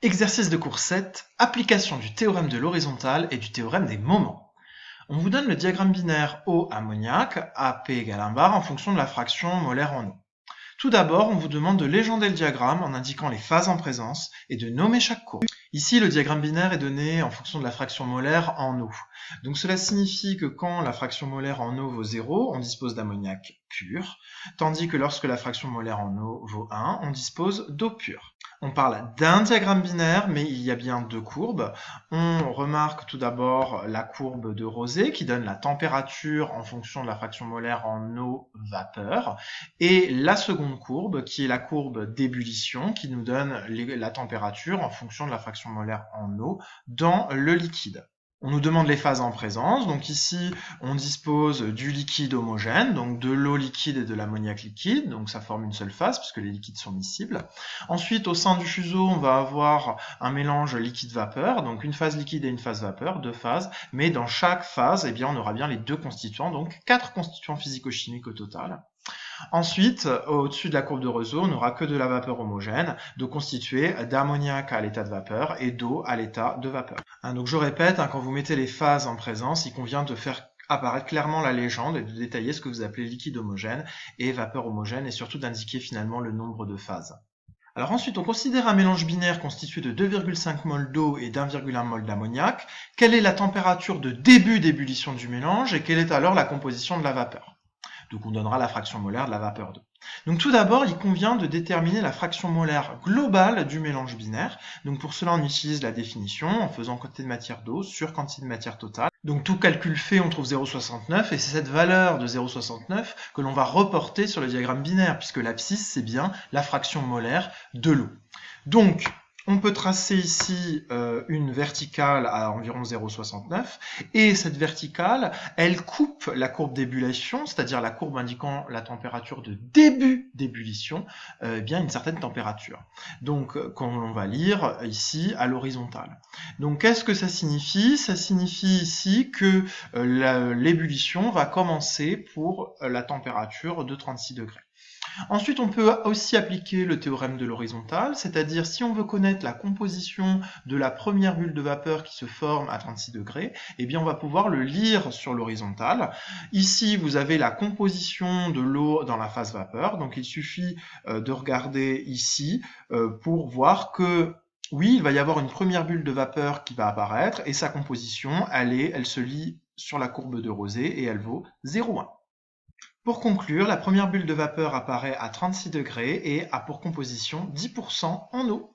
Exercice de cours 7, application du théorème de l'horizontale et du théorème des moments. On vous donne le diagramme binaire eau ammoniac, AP égale 1 bar, en fonction de la fraction molaire en eau. Tout d'abord, on vous demande de légender le diagramme en indiquant les phases en présence et de nommer chaque courbe. Ici, le diagramme binaire est donné en fonction de la fraction molaire en eau. Donc cela signifie que quand la fraction molaire en eau vaut 0, on dispose d'ammoniac pur, tandis que lorsque la fraction molaire en eau vaut 1, on dispose d'eau pure. On parle d'un diagramme binaire, mais il y a bien deux courbes. On remarque tout d'abord la courbe de Rosé qui donne la température en fonction de la fraction molaire en eau-vapeur, et la seconde courbe qui est la courbe d'ébullition qui nous donne la température en fonction de la fraction molaire en eau dans le liquide. On nous demande les phases en présence, donc ici on dispose du liquide homogène, donc de l'eau liquide et de l'ammoniac liquide, donc ça forme une seule phase puisque les liquides sont miscibles. Ensuite au sein du fuseau on va avoir un mélange liquide-vapeur, donc une phase liquide et une phase vapeur, deux phases, mais dans chaque phase on aura bien les deux constituants, donc 4 constituants physico-chimiques au total. Ensuite, au-dessus de la courbe de Reuseau, on n'aura que de la vapeur homogène, donc constituée d'ammoniac à l'état de vapeur et d'eau à l'état de vapeur. Donc je répète, quand vous mettez les phases en présence, il convient de faire apparaître clairement la légende et de détailler ce que vous appelez liquide homogène et vapeur homogène, et surtout d'indiquer finalement le nombre de phases. Alors ensuite, on considère un mélange binaire constitué de 2,5 mol d'eau et d'1,1 mol d'ammoniac. Quelle est la température de début d'ébullition du mélange et quelle est alors la composition de la vapeur? Donc on donnera la fraction molaire de la vapeur d'eau. Donc tout d'abord, il convient de déterminer la fraction molaire globale du mélange binaire. Donc pour cela, on utilise la définition en faisant quantité de matière d'eau sur quantité de matière totale. Donc tout calcul fait, on trouve 0,69 et c'est cette valeur de 0,69 que l'on va reporter sur le diagramme binaire puisque l'abscisse, c'est bien la fraction molaire de l'eau. Donc, on peut tracer ici une verticale à environ 0,69 et cette verticale, elle coupe la courbe d'ébullition, c'est-à-dire la courbe indiquant la température de début d'ébullition, bien une certaine température. Donc, comme on va lire ici à l'horizontale. Donc, qu'est-ce que ça signifie? Ça signifie ici que l'ébullition va commencer pour la température de 36 degrés. Ensuite, on peut aussi appliquer le théorème de l'horizontale, c'est-à-dire si on veut connaître la composition de la première bulle de vapeur qui se forme à 36 degrés, eh bien on va pouvoir le lire sur l'horizontale. Ici, vous avez la composition de l'eau dans la phase vapeur, donc il suffit de regarder ici pour voir que oui, il va y avoir une première bulle de vapeur qui va apparaître et sa composition, elle se lit sur la courbe de Rosé et elle vaut 0,1. Pour conclure, la première bulle de vapeur apparaît à 36 degrés et a pour composition 10% en eau.